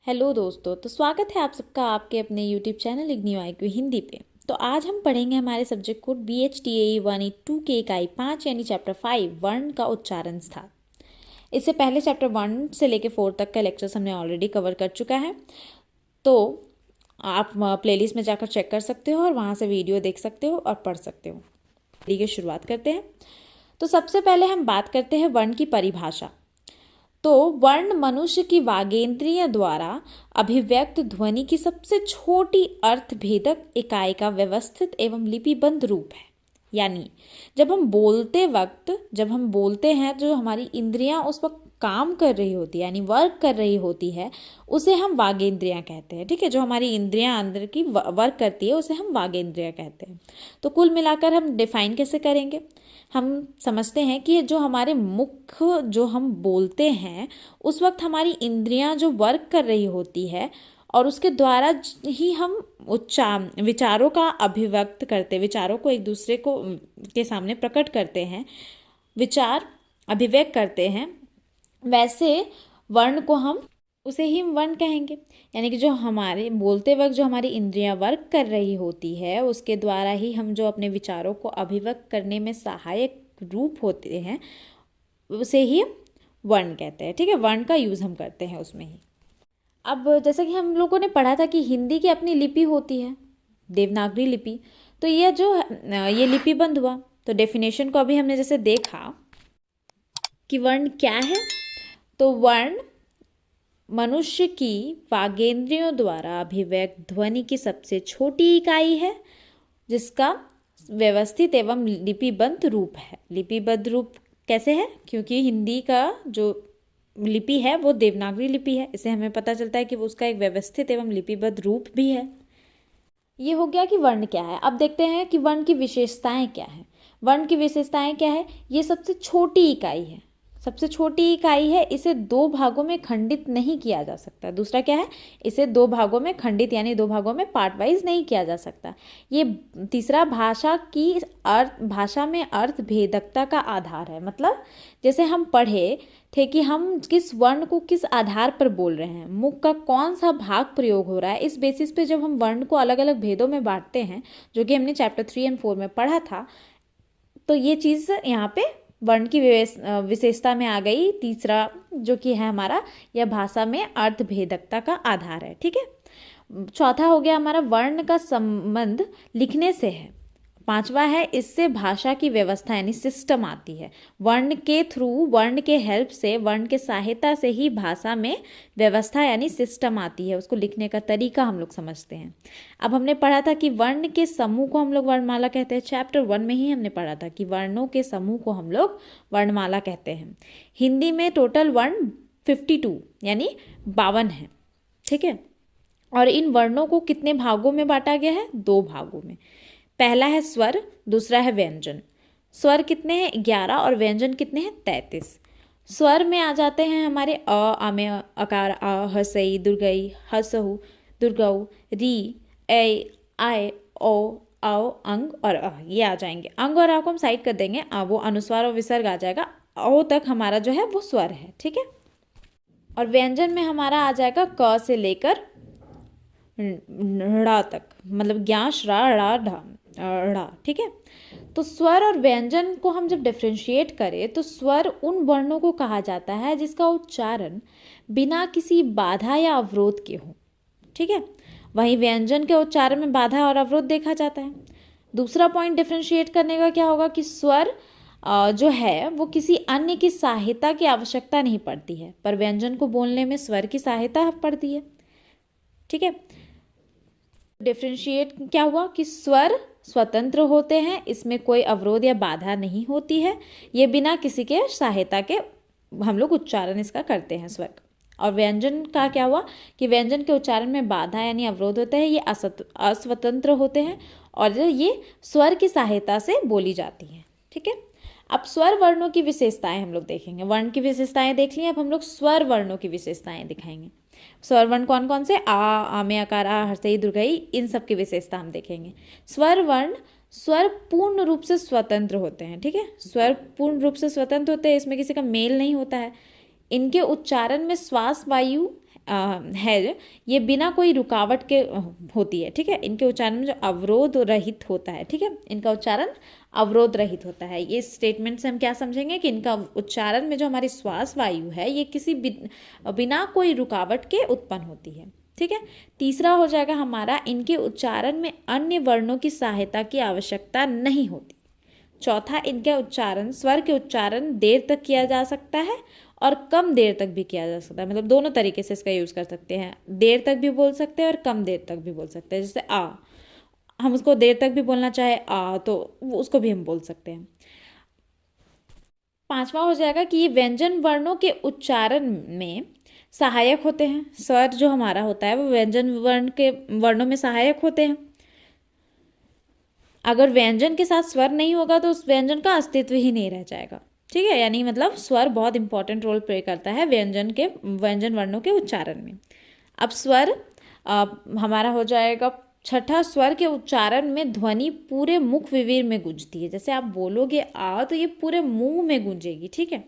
Hello दोस्तों, तो स्वागत है आप सबका आपके अपने यूट्यूब चैनल इग्नियो IQ हिंदी पे। तो आज हम पढ़ेंगे हमारे सब्जेक्ट कोड BHTAE 182 के इकाई 5 यानी चैप्टर 5 वर्ण का उच्चारण स्थान। इससे पहले चैप्टर 1 से लेकर 4 तक का लेक्चर्स हमने ऑलरेडी कवर कर चुका है, तो आप प्लेलिस्ट में जाकर चेक कर सकते हो और वहाँ से वीडियो देख सकते हो और पढ़ सकते हो। ठीक है, शुरुआत करते हैं। तो सबसे पहले हम बात करते हैं वर्ण की परिभाषा। तो वर्ण मनुष्य की वागेंद्रिय द्वारा अभिव्यक्त ध्वनि की सबसे छोटी अर्थभेदक इकाई का व्यवस्थित एवं लिपिबद्ध रूप है। यानी जब हम बोलते हैं, जो हमारी इंद्रियां उस वक्त काम कर रही होती है, यानी वर्क कर रही होती है, उसे हम वागेंद्रियां कहते हैं। ठीक है, जो हमारी इंद्रियां अंदर की वर्क करती है उसे हम वागेंद्रियां कहते हैं। तो कुल मिलाकर हम डिफाइन कैसे करेंगे? हम समझते हैं कि जो हमारे मुख जो हम बोलते हैं उस वक्त हमारी इंद्रियां जो वर्क कर रही होती है और उसके द्वारा ही हम विचारों का अभिव्यक्त करते, विचारों को एक दूसरे को के सामने प्रकट करते हैं, विचार अभिव्यक्त करते हैं। वैसे वर्ण को हम उसे ही वर्ण कहेंगे। यानी कि जो हमारे बोलते वक्त जो हमारी इंद्रियां वर्क कर रही होती है उसके द्वारा ही हम जो अपने विचारों को अभिव्यक्त करने में सहायक रूप होते हैं उसे ही वर्ण कहते हैं। ठीक है, वर्ण का यूज़ हम करते हैं उसमें ही। अब जैसे कि हम लोगों ने पढ़ा था कि हिंदी की अपनी लिपि होती है, देवनागरी लिपि। तो ये लिपिबंध हुआ। तो डेफिनेशन को अभी हमने जैसे देखा कि वर्ण क्या है, तो वर्ण मनुष्य की वागेंद्रियों द्वारा अभिव्यक्त ध्वनि की सबसे छोटी इकाई है जिसका व्यवस्थित एवं लिपिबद्ध रूप है। लिपिबद्ध रूप कैसे है? क्योंकि हिंदी का जो लिपि है वो देवनागरी लिपि है, इससे हमें पता चलता है कि वो उसका एक व्यवस्थित एवं लिपिबद्ध रूप भी है। ये हो गया कि वर्ण क्या है। अब देखते हैं कि वर्ण की विशेषताएं क्या है। वर्ण की विशेषताएं क्या है? ये सबसे छोटी इकाई है, सबसे छोटी इकाई है, इसे दो भागों में खंडित नहीं किया जा सकता। दूसरा क्या है? इसे दो भागों में खंडित यानी दो भागों में पार्ट वाइज नहीं किया जा सकता। ये तीसरा भाषा में अर्थ भेदकता का आधार है। मतलब जैसे हम पढ़े थे कि हम किस वर्ण को किस आधार पर बोल रहे हैं, मुख का कौन सा भाग प्रयोग हो रहा है, इस बेसिस पे जब हम वर्ण को अलग अलग भेदों में बांटते हैं, जो कि हमने चैप्टर 3 और 4 में पढ़ा था, तो ये चीज़ यहाँ पे वर्ण की विशेषता में आ गई। तीसरा जो कि है हमारा, यह भाषा में अर्थभेदकता का आधार है। ठीक है, चौथा हो गया हमारा वर्ण का संबंध लिखने से है। पांचवा है इससे भाषा की व्यवस्था यानी सिस्टम आती है। वर्ण के थ्रू, वर्ण के हेल्प से, वर्ण के सहायता से ही भाषा में व्यवस्था यानी सिस्टम आती है, उसको लिखने का तरीका हम लोग समझते हैं। अब हमने पढ़ा था कि वर्ण के समूह को हम लोग वर्णमाला कहते हैं। चैप्टर 1 में ही हमने पढ़ा था कि वर्णों के समूह को हम लोग वर्णमाला कहते हैं। हिंदी में टोटल वर्ण 52 यानी 52 है। ठीक है, और इन वर्णों को कितने भागों में बांटा गया है? 2 भागों में। पहला है स्वर, दूसरा है व्यंजन। स्वर कितने हैं? 11 और व्यंजन कितने हैं? 33। स्वर में आ जाते हैं हमारे अ, आमे, अकार, आ, हसई, दुर्गई, हसहु, दुर्गऊ, री, ए, आय, ओ, आओ, अंग और अ, ये आ जाएंगे। अंग और आ को हम साइड कर देंगे, वो अनुस्वार और विसर्ग आ जाएगा। ओ तक हमारा जो है वो स्वर है। ठीक है, और व्यंजन में हमारा आ जाएगा क से लेकर ड़ा तक, मतलब ज्ञ, श्रा, ड़ा, ढा, ड़ा। ठीक है, तो स्वर और व्यंजन को हम जब डिफ्रेंशिएट करें तो स्वर उन वर्णों को कहा जाता है जिसका उच्चारण बिना किसी बाधा या अवरोध के हो। ठीक है, वहीं व्यंजन के उच्चारण में बाधा और अवरोध देखा जाता है। दूसरा पॉइंट डिफ्रेंशिएट करने का क्या होगा कि स्वर जो है वो किसी अन्य की सहायता की आवश्यकता नहीं पड़ती है, पर व्यंजन को बोलने में स्वर की सहायता पड़ती है। ठीक है, डिफ्रेंशिएट क्या हुआ कि स्वर स्वतंत्र होते हैं, इसमें कोई अवरोध या बाधा नहीं होती है, ये बिना किसी के सहायता के हम लोग उच्चारण इसका करते हैं स्वर का। और व्यंजन का क्या हुआ कि व्यंजन के उच्चारण में बाधा यानी अवरोध होता है, ये अस्वतंत्र होते हैं और ये स्वर की सहायता से बोली जाती हैं। ठीक है, अब स्वर वर्णों की विशेषताएं हम लोग देखेंगे। वर्ण की विशेषताएं देख ली, अब हम लोग स्वर वर्णों की विशेषताएं दिखाएंगे। स्वर वर्ण कौन कौन से? आ, आमे, अकार, आ, हर्षई, दुर्गई, इन सब की विशेषता हम देखेंगे। स्वर वर्ण स्वर पूर्ण रूप से स्वतंत्र होते हैं। ठीक है, स्वर पूर्ण रूप से स्वतंत्र होते हैं, इसमें किसी का मेल नहीं होता है। इनके उच्चारण में श्वास वायु है, ये बिना कोई रुकावट के होती है, ठीक है। इनके उच्चारण में जो अवरोध रहित होता है, ठीक है, इनका उच्चारण अवरोध रहित होता है। ये स्टेटमेंट से हम क्या समझेंगे कि इनका उच्चारण में जो हमारी श्वास वायु है ये किसी बिना कोई रुकावट के उत्पन्न होती है, ठीक है। तीसरा हो जाएगा हमारा, इनके उच्चारण में अन्य वर्णों की सहायता की आवश्यकता नहीं होती। चौथा, इनके उच्चारण, स्वर के उच्चारण देर तक किया जा सकता है और कम देर तक भी किया जा सकता है, मतलब दोनों तरीके से इसका यूज़ कर सकते हैं। देर तक भी बोल सकते हैं और कम देर तक भी बोल सकते हैं। जैसे आ, हम उसको देर तक भी बोलना चाहे आ तो उसको भी हम बोल सकते हैं। पांचवा हो जाएगा कि ये व्यंजन वर्णों के उच्चारण में सहायक होते हैं। स्वर जो हमारा होता है वो व्यंजन वर्ण के वर्णों में सहायक होते हैं। अगर व्यंजन के साथ स्वर नहीं होगा तो उस व्यंजन का अस्तित्व ही नहीं रह जाएगा, ठीक है। यानी मतलब स्वर बहुत इंपॉर्टेंट रोल प्ले करता है व्यंजन वर्णों के उच्चारण में। अब स्वर हमारा हो जाएगा छठा, स्वर के उच्चारण में ध्वनि पूरे मुख विवीर में गूंजती है। जैसे आप बोलोगे आ तो ये पूरे मुंह में गूंजेगी, ठीक है।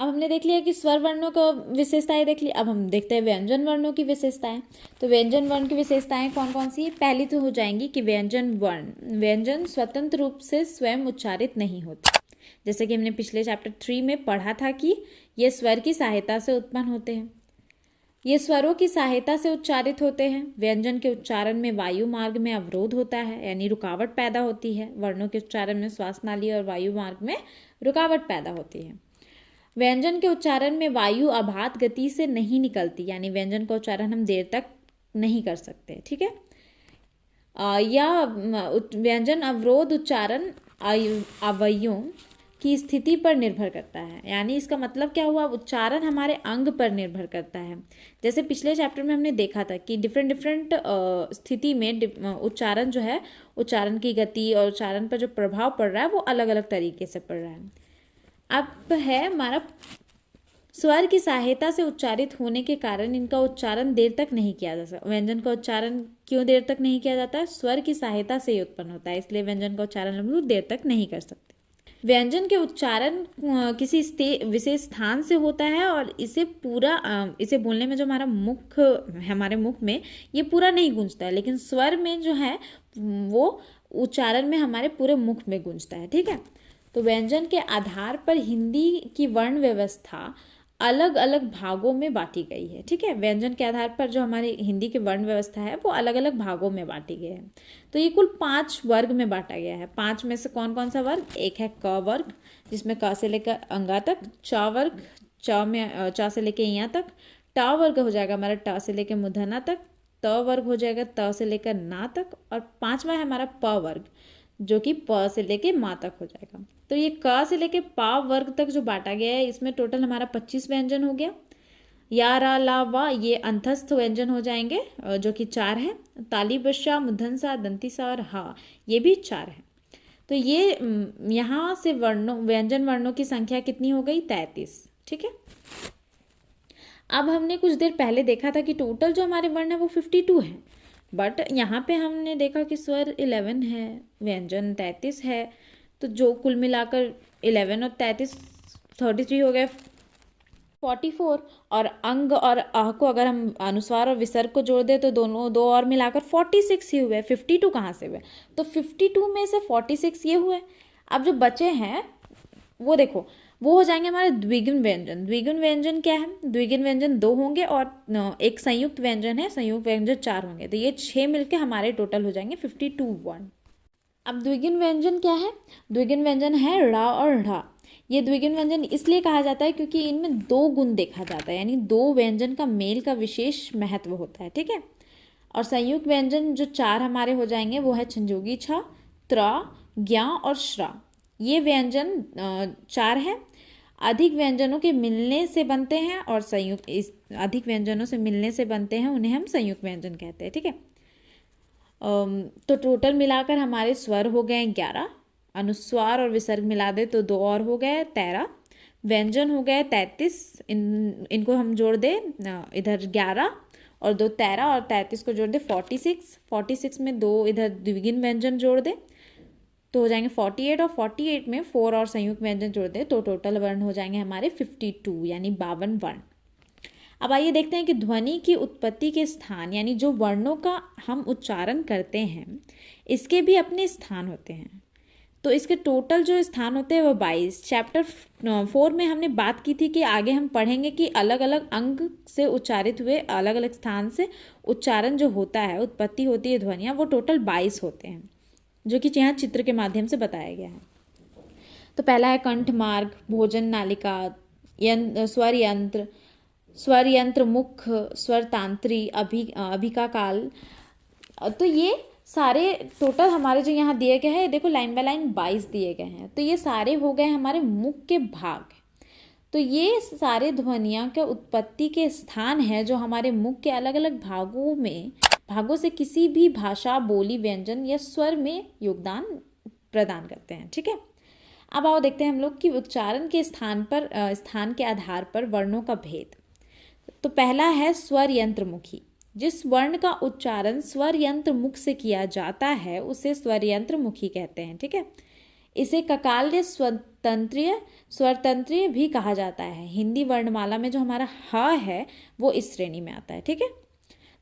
अब हमने देख लिया कि स्वर वर्णों का विशेषताएं देख ली। अब हम देखते हैं व्यंजन वर्णों की विशेषताएं। तो व्यंजन वर्ण की विशेषताएं कौन कौन सी है? पहली तो हो जाएंगी कि व्यंजन स्वतंत्र रूप से स्वयं उच्चारित नहीं होते। जैसे कि हमने पिछले चैप्टर 3 में पढ़ा था कि ये स्वर की सहायता से उत्पन्न होते हैं, ये स्वरों की सहायता से उच्चारित होते हैं। व्यंजन के उच्चारण में वायु मार्ग में अवरोध होता है, यानी रुकावट पैदा होती है। वर्णों के उच्चारण में श्वास नाली और वायु मार्ग में रुकावट पैदा होती है। व्यंजन के उच्चारण में वायु अबाध गति से नहीं निकलती, यानी व्यंजन का उच्चारण हम देर तक नहीं कर सकते, ठीक है। या व्यंजन अवरोध उच्चारण अवयवों की स्थिति पर निर्भर करता है, यानी इसका मतलब क्या हुआ, उच्चारण हमारे अंग पर निर्भर करता है। जैसे पिछले चैप्टर में हमने देखा था कि डिफरेंट स्थिति में उच्चारण जो है, उच्चारण की गति और उच्चारण पर जो प्रभाव पड़ रहा है वो अलग अलग तरीके से पड़ रहा है। अब है हमारा स्वर की सहायता से उच्चारित होने के कारण इनका उच्चारण देर तक नहीं किया जा सकता। व्यंजन का उच्चारण क्यों देर तक नहीं किया जाता है? स्वर की सहायता से ही उत्पन्न होता है, इसलिए व्यंजन का उच्चारण हम लोग देर तक नहीं कर सकते। व्यंजन के उच्चारण किसी विशेष स्थान से होता है और इसे बोलने में जो हमारे मुख में ये पूरा नहीं गूंजता है, लेकिन स्वर में जो है वो उच्चारण में हमारे पूरे मुख में गूंजता है, ठीक है। तो व्यंजन के आधार पर हिंदी की वर्ण व्यवस्था अलग अलग भागों में बांटी गई है, ठीक है। व्यंजन के आधार पर जो हमारी हिंदी की वर्ण व्यवस्था है वो अलग अलग भागों में बांटी गई है। तो ये कुल 5 वर्ग में बांटा गया है। 5 में से कौन कौन सा वर्ग? एक है क वर्ग, जिसमें क से लेकर अंगा तक। च वर्ग, च से लेकर इया तक। ट वर्ग हो जाएगा हमारा ट से लेकर मूर्धना तक। त वर्ग हो जाएगा त से लेकर ना तक। और 5वां है हमारा प वर्ग, जो कि प से लेके माँ तक हो जाएगा। तो ये क से लेके पा वर्ग तक जो बांटा गया है, इसमें टोटल हमारा 25 व्यंजन हो गया। या रा ला वा ये अंतस्थ व्यंजन हो जाएंगे, जो कि 4 है। ताली बशा मूर्धन सा दंती सा और हा, ये भी 4 है। तो ये यहाँ से व्यंजन वर्णों की संख्या कितनी हो गई? 33, ठीक है। अब हमने कुछ देर पहले देखा था कि टोटल जो हमारे वर्ण है वो 52 है, बट यहाँ पे हमने देखा कि स्वर 11 है, व्यंजन 33 है। तो जो कुल मिलाकर 11 और 33 हो गए 44। और अंग और अह को अगर हम अनुस्वार और विसर्ग को जोड़ दे तो दोनों दो और मिलाकर 46 ही हुए। 52 कहाँ से हुए? तो 52 में से 46 ये हुए। अब जो बचे हैं वो देखो, वो हो जाएंगे हमारे द्विगुण व्यंजन। द्विगुण व्यंजन क्या है? द्विगुण व्यंजन 2 होंगे और एक संयुक्त व्यंजन है, संयुक्त व्यंजन 4 होंगे। तो ये 6 मिलके हमारे टोटल हो जाएंगे 52 वर्ण। अब द्विगुण व्यंजन क्या है? द्विगुण व्यंजन है ड़ा और ढा। ये द्विगुण व्यंजन इसलिए कहा जाता है क्योंकि इनमें 2 गुण देखा जाता है, यानी 2 व्यंजन का मेल का विशेष महत्व होता है, ठीक है। और संयुक्त व्यंजन जो 4 हमारे हो जाएंगे वो है संयोगी छ, त्र, ज्ञ और श्रा। ये व्यंजन 4 है। अधिक व्यंजनों के मिलने से बनते हैं और अधिक व्यंजनों से मिलने से बनते हैं, उन्हें हम संयुक्त व्यंजन कहते हैं, ठीक है। तो टोटल मिलाकर हमारे स्वर हो गए 11, अनुस्वार और विसर्ग मिला दे तो 2 और हो गए 13, व्यंजन हो गए 33। इनको हम जोड़ दे इधर 11 और 2 13 और 33 को जोड़ दे 46। 46 में 2 इधर द्विगुण व्यंजन जोड़ दे तो हो जाएंगे 48, और 48 में 4 और संयुक्त व्यंजन जोड़ दे तो टोटल वर्ण हो जाएंगे हमारे 52, यानी 52 वर्ण। अब आइए देखते हैं कि ध्वनि की उत्पत्ति के स्थान यानी जो वर्णों का हम उच्चारण करते हैं इसके भी अपने स्थान होते हैं। तो इसके टोटल जो स्थान होते हैं वो 22। चैप्टर 4 में हमने बात की थी कि आगे हम पढ़ेंगे कि अलग अलग अंग से उच्चारित हुए अलग अलग स्थान से उच्चारण जो होता है, उत्पत्ति होती है ध्वनियाँ, वो टोटल 22 होते हैं, जो कि यहाँ चित्र के माध्यम से बताया गया है। तो पहला है कंठ मार्ग, भोजन नालिका, स्वर यंत्र, स्वर यंत्र मुख, स्वर तांत्री, अभिका काल। तो ये सारे टोटल हमारे जो यहाँ दिए गए हैं, देखो लाइन बाय लाइन 22 दिए गए हैं। तो ये सारे हो गए हमारे मुख के भाग। तो ये सारे ध्वनियाँ के उत्पत्ति के स्थान हैं जो हमारे मुख के अलग अलग भागों से किसी भी भाषा, बोली, व्यंजन या स्वर में योगदान प्रदान करते हैं। ठीक है, अब आओ देखते हैं हम लोग कि उच्चारण के स्थान के आधार पर वर्णों का भेद। तो पहला है स्वर यंत्र मुखी। जिस वर्ण का उच्चारण स्वर यंत्र मुख से किया जाता है उसे स्वर यंत्र मुखी कहते हैं। ठीक है, इसे ककाल्य स्वरतंत्रीय भी कहा जाता है। हिंदी वर्णमाला में जो हमारा ह है वो इस श्रेणी में आता है। ठीक है,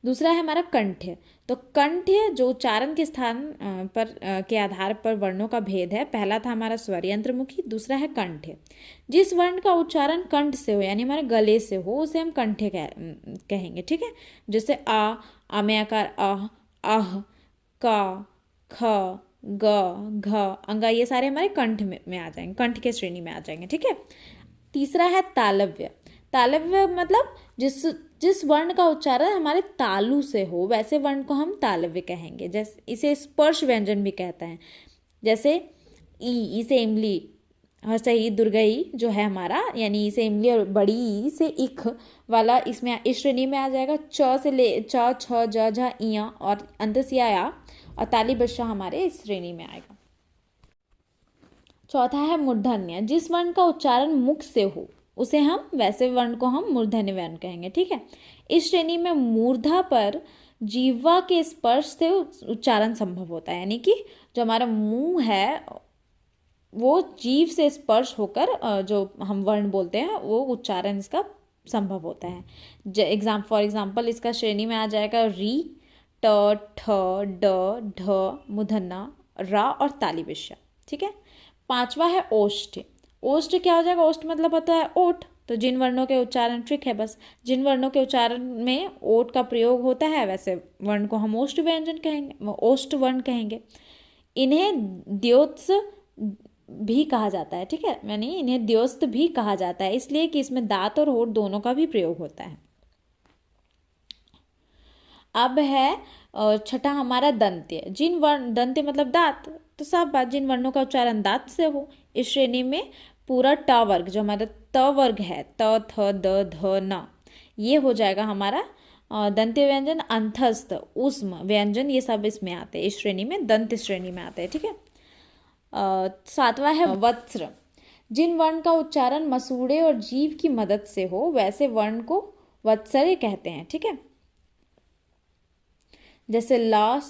दूसरा है हमारा कंठ्य। तो कंठ्य जो उच्चारण के स्थान के आधार पर वर्णों का भेद है, पहला था हमारा स्वर यंत्र मुखी, दूसरा है कंठ्य। जिस वर्ण का उच्चारण कंठ से हो यानी हमारे गले से हो उसे हम कंठ्य कहेंगे। ठीक है, जैसे आ में आकार आह, का, ख, ग, घ, अंगा, ये सारे हमारे कंठ में आ जाएंगे, कंठ के श्रेणी में आ जाएंगे। ठीक है, तीसरा है तालव्य। तालव्य मतलब जिस वर्ण का उच्चारण हमारे तालु से हो वैसे वर्ण को हम तालव्य कहेंगे। जैसे इसे स्पर्श व्यंजन भी कहते हैं। जैसे ई से इमली, हसई, दुर्गई जो है हमारा, यानी ई से इमली और बड़ी ई से इख वाला इसमें इस श्रेणी में आ जाएगा। च से ले च, छ, ज, झ, इया और अंत से या और ताली बशा हमारे इस श्रेणी में आएगा। चौथा है मूर्धन्य। जिस वर्ण का उच्चारण मुख से हो उसे हम वैसे वर्ण को हम मूर्धन्य वर्ण कहेंगे। ठीक है, इस श्रेणी में मूर्धा पर जीवा के स्पर्श से उच्चारण संभव होता है, यानी कि जो हमारा मुंह है वो जीव से स्पर्श होकर जो हम वर्ण बोलते हैं वो उच्चारण इसका संभव होता है। फॉर एग्जाम्पल इसका श्रेणी में आ जाएगा री, ट, ठ, ड, ढ, मूर्धन्य, रा और ताली बिशा। ठीक है, पांचवा है ओष्ठ। ओष्ठ क्या हो जाएगा? ओष्ठ मतलब होता है ओठ। तो जिन वर्णों के उच्चारण, ट्रिक है बस, जिन वर्णों के उच्चारण में ओठ का प्रयोग होता है वैसे वर्ण को हम ओष्ठ व्यंजन कहेंगे, ओष्ठ वर्ण कहेंगे। इन्हें द्योत्स भी कहा जाता है। ठीक है, यानी इन्हें द्योस्त भी कहा जाता है इसलिए कि इसमें दांत और होठ दोनों का भी प्रयोग होता है। अब है छठा हमारा दंत्य। जिन वर्ण, दंत्य मतलब दांत, तो सब बात जिन वर्णों का उच्चारण दांत से हो। इस श्रेणी में पूरा ट वर्ग जो हमारा त वर्ग है, त, थ, द, ध, न, ये हो जाएगा हमारा दंत्य व्यंजन। अंतस्थ, ऊष्म व्यंजन, ये सब इसमें आते हैं, इस श्रेणी में दंत्य श्रेणी में आते हैं। ठीक है, सातवां है वत्स्र। जिन वर्ण का उच्चारण मसूड़े और जीव की मदद से हो वैसे वर्ण को वत्सर्य कहते हैं। ठीक है, जैसे ला,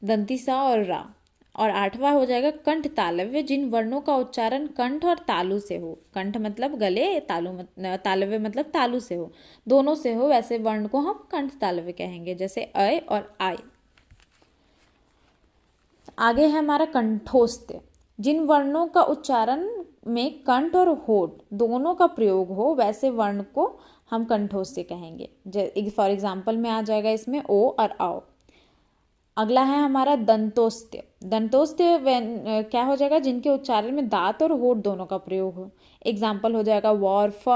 दंती सा और रा। और आठवां हो जाएगा कंठ तालव्य। जिन वर्णों का उच्चारण कंठ और तालु से हो, कंठ मतलब गले, तालव्य मतलब तालु से हो, दोनों से हो, वैसे वर्ण को हम कंठ तालव्य कहेंगे, जैसे अय और आय। आगे है हमारा कंठोस्त्य। जिन वर्णों का उच्चारण में कंठ और होठ दोनों का प्रयोग हो वैसे वर्ण को हम कंठोस्त्य कहेंगे। फॉर एग्जाम्पल में आ जाएगा इसमें ओ और आओ। अगला है हमारा दंतोस्त्य। दंतोस्त्य क्या हो जाएगा? जिनके उच्चारण में दांत और होठ दोनों का प्रयोग हो। एग्जाम्पल हो जाएगा व और फ।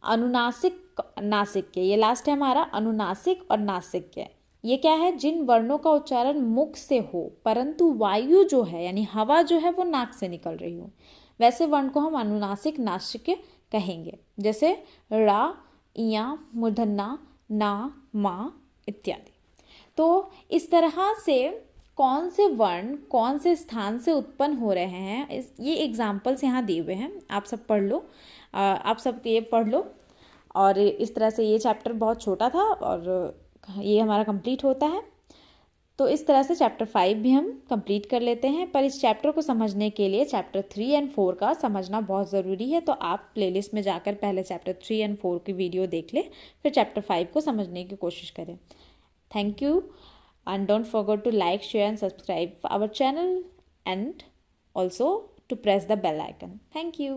अनुनासिक, नासिक्य, ये लास्ट है हमारा अनुनासिक और नासिक्य। ये क्या है? जिन वर्णों का उच्चारण मुख से हो परंतु वायु जो है यानी हवा जो है वो नाक से निकल रही हो, वैसे वर्ण को हम अनुनासिक नासिक्य कहेंगे, जैसे रा, इया, मूर्धन्य, ना, मा इत्यादि। तो इस तरह से कौन से वर्ण कौन से स्थान से उत्पन्न हो रहे हैं, ये एग्जाम्पल्स यहाँ दिए हुए हैं, आप सब पढ़ लो, आप सब ये पढ़ लो। और इस तरह से ये चैप्टर बहुत छोटा था और ये हमारा कंप्लीट होता है। तो इस तरह से चैप्टर 5 भी हम कंप्लीट कर लेते हैं। पर इस चैप्टर को समझने के लिए चैप्टर 3 एंड 4 का समझना बहुत ज़रूरी है। तो आप प्लेलिस्ट में जाकर पहले चैप्टर 3 एंड 4 की वीडियो देख लें, फिर चैप्टर 5 को समझने की कोशिश करें। Thank you and don't forget to like, share and subscribe our channel and also to press the bell icon. Thank you.